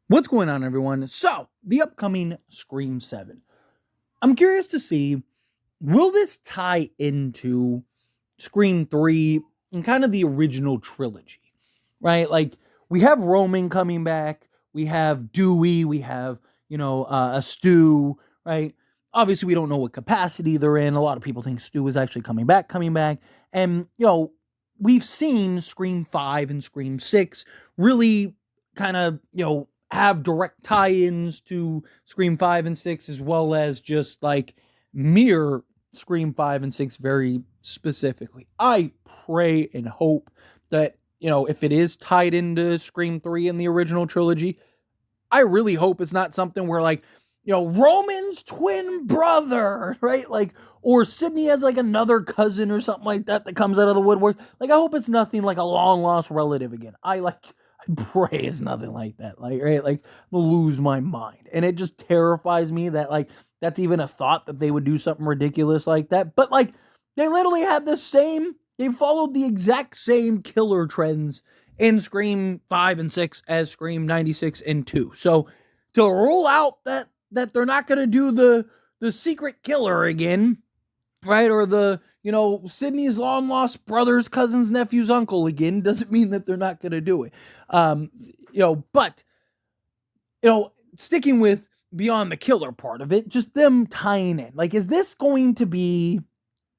What's going on, everyone? So, the upcoming Scream 7. I'm curious to see, will this tie into Scream 3 and kind of the original trilogy, right? Like, we have Roman coming back, we have Dewey, we have, a Stu, right? Obviously, we don't know what capacity they're in. A lot of people think Stu is actually coming back. And, we've seen Scream 5 and Scream 6 really kind of, have direct tie-ins to Scream 5 and 6, as well as just like mirror Scream 5 and 6 very specifically. I pray and hope that, if it is tied into Scream 3 in the original trilogy, I really hope it's not something where like, Roman's twin brother, right? Like, or Sidney has like another cousin or something like that comes out of the woodwork. Like, I hope it's nothing like a long lost relative again. I pray it's nothing like that. Like, right? Like, I'll lose my mind. And it just terrifies me that like that's even a thought that they would do something ridiculous like that. But like, they literally had they followed the exact same killer trends in Scream 5 and 6 as Scream 96 and 2. So to rule out that they're not going to do the secret killer again, right? Or the, Sydney's long lost brother's cousin's nephew's uncle again doesn't mean that they're not going to do it. But, sticking with beyond the killer part of it, just them tying in. Like, is this going to be,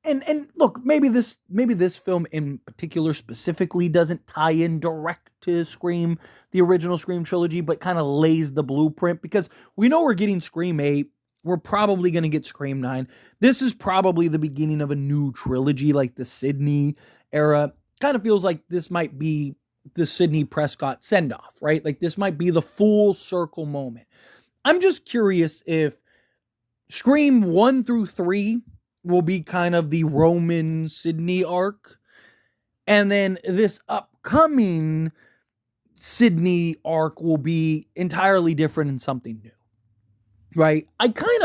and look, maybe this film in particular specifically doesn't tie in direct to Scream, the original Scream trilogy, but kind of lays the blueprint, because we know we're getting Scream 8. We're probably going to get Scream 9. This is probably the beginning of a new trilogy, like the Sidney era. Kind of feels like this might be the Sidney Prescott send-off, right? Like, this might be the full circle moment. I'm just curious if Scream 1 through 3 will be kind of the Roman Sidney arc, and then this upcoming Sidney arc will be entirely different and something new, right? I kind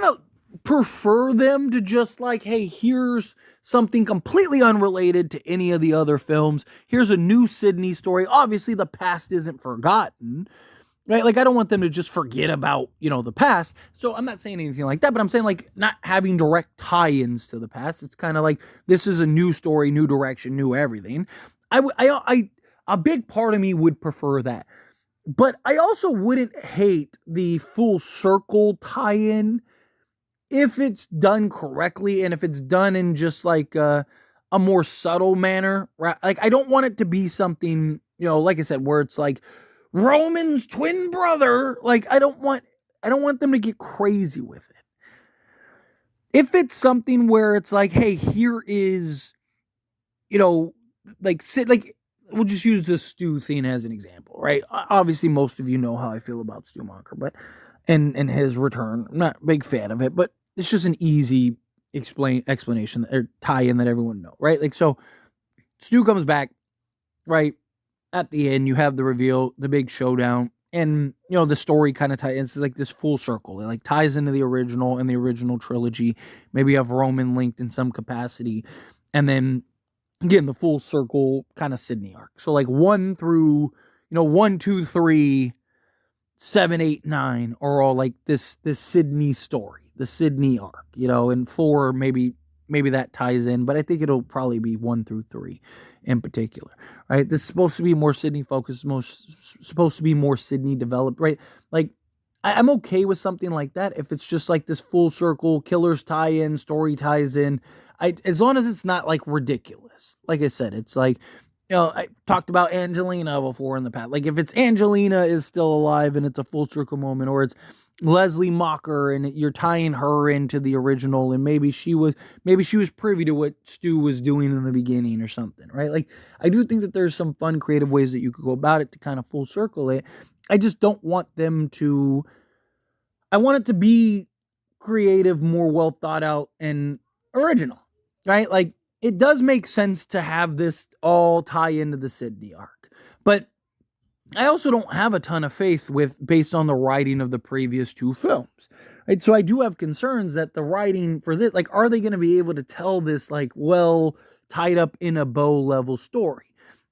of prefer them to just like, hey, here's something completely unrelated to any of the other films. Here's a new Sidney story. Obviously, the past isn't forgotten, right? Like, I don't want them to just forget about, the past. So I'm not saying anything like that, but I'm saying like not having direct tie-ins to the past. It's kind of like, this is a new story, new direction, new everything. A big part of me would prefer that. But I also wouldn't hate the full circle tie-in if it's done correctly, and if it's done in just like a more subtle manner, right? Like, I don't want it to be something, like I said, where it's like Roman's twin brother. Like, I don't want them to get crazy with it. If it's something where it's like, hey, here is, like we'll just use the Stu thing as an example, right? Obviously, most of you know how I feel about Stu Monker, but and his return. I'm not a big fan of it, but it's just an easy explanation or tie-in that everyone know, right? Like, so Stu comes back, right? At the end, you have the reveal, the big showdown, and the story kind of ties. It's like this full circle. It like ties into the original and the original trilogy. Maybe you have Roman linked in some capacity, and then again the full circle kind of Sidney arc. So like 1 through 1, 2, 3, 7, 8, 9 are all like this Sidney story, the Sidney arc. And 4 maybe that ties in, but I think it'll probably be 1 through 3 in particular, right? This is supposed to be more Sidney focused, supposed to be more Sidney developed, right? Like, I'm okay with something like that if it's just like this full circle, killers tie in, story ties in. As long as it's not like ridiculous. Like I said, it's like, I talked about Angelina before in the past. Like, if it's Angelina is still alive and it's a full circle moment, or it's Leslie Mocker and you're tying her into the original, and maybe she was privy to what Stu was doing in the beginning or something, right? Like, I do think that there's some fun, creative ways that you could go about it to kind of full circle it. I just don't want them to. I want it to be creative, more well thought out, and original, right? Like, it does make sense to have this all tie into the Sidney arc, but I also don't have a ton of faith based on the writing of the previous 2 films, right? So I do have concerns that the writing for this, like, are they going to be able to tell this like well tied up in a bow level story?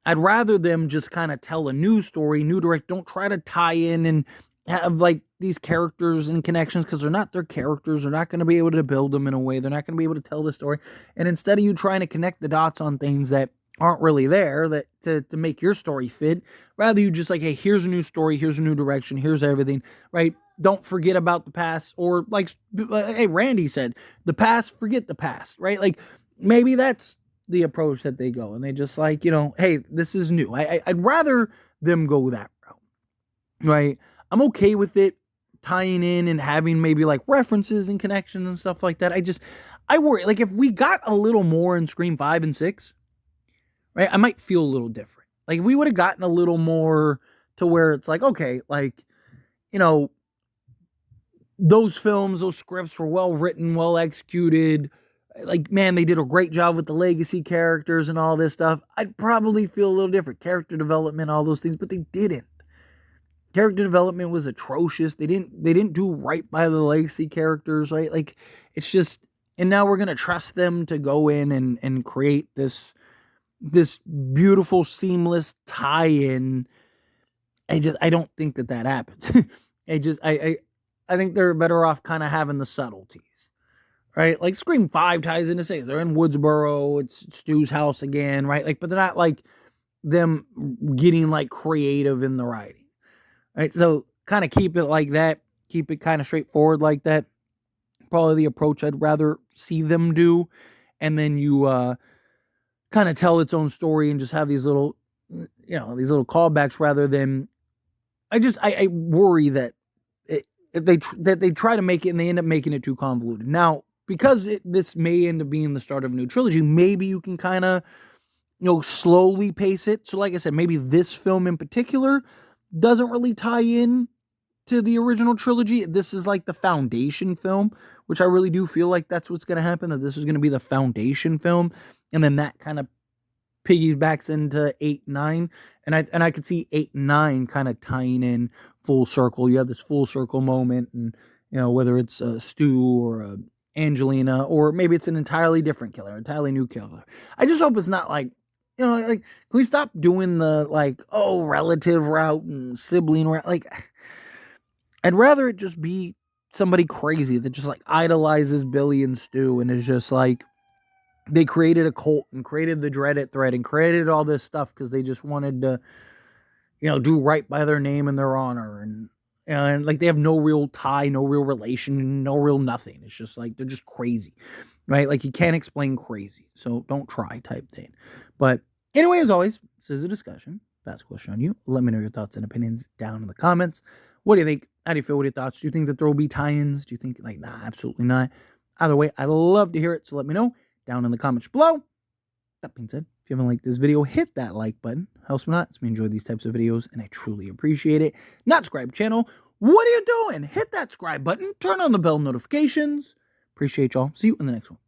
I'd rather them just kind of tell a new story, new direct. Don't try to tie in and have like these characters and connections, because they're not their characters. They're not going to be able to build them in a way. They're not going to be able to tell the story. And instead of you trying to connect the dots on things that aren't really there, that to make your story fit, rather you just like, hey, here's a new story, here's a new direction, here's everything, right? Don't forget about the past, or like, hey, Randy said, the past, forget the past, right? Like, maybe that's the approach that they go, and they just like, hey, this is new. I'd rather them go that route, right? I'm okay with it tying in and having maybe like references and connections and stuff like that. I worry, like, if we got a little more in Scream 5 and 6, right, I might feel a little different. Like, if we would have gotten a little more to where it's like, okay, like, those films, those scripts were well written, well executed. Like, man, they did a great job with the legacy characters and all this stuff. I'd probably feel a little different. Character development, all those things, but they didn't. Character development was atrocious. They didn't do right by the legacy characters, right? Like, it's just, and now we're gonna trust them to go in and create this beautiful, seamless tie-in. I don't think that happens. I think they're better off kind of having the subtleties, right? Like Scream 5 ties into 6. They're in Woodsboro. It's Stu's house again, right? Like, but they're not like them getting like creative in the writing. Right, so kind of keep it like that. Keep it kind of straightforward like that. Probably the approach I'd rather see them do. And then you kind of tell its own story and just have these little, these little callbacks, rather than, I worry that if they try to make it and they end up making it too convoluted. Now, because this may end up being the start of a new trilogy, maybe you can kind of, slowly pace it. So like I said, maybe this film in particular doesn't really tie in to the original trilogy. This is like the foundation film, which I really do feel like that's what's going to happen, that this is going to be the foundation film, and then that kind of piggybacks into 8, 9, and I could see 8 and 9 kind of tying in full circle. You have this full circle moment, and whether it's a Stu or a Angelina, or maybe it's an entirely different killer, entirely new killer. I just hope it's not like, like, can we stop doing the, like, relative route and sibling route? Like, I'd rather it just be somebody crazy that just, like, idolizes Billy and Stu, and is just, like, they created a cult and created the Dreaded thread and created all this stuff because they just wanted to, do right by their name and their honor. And like, they have no real tie, no real relation, no real nothing. It's just like, they're just crazy, right? Like, you can't explain crazy. So don't try type thing. But anyway, as always, this is a discussion. Pass a question on you. Let me know your thoughts and opinions down in the comments. What do you think? How do you feel with your thoughts? Do you think that there will be tie-ins? Do you think, like, nah, absolutely not? Either way, I'd love to hear it. So let me know down in the comments below. That being said, if you haven't liked this video, hit that like button. Helps me out. It's me enjoy these types of videos, and I truly appreciate it. Not subscribe channel. What are you doing? Hit that subscribe button. Turn on the bell notifications. Appreciate y'all. See you in the next one.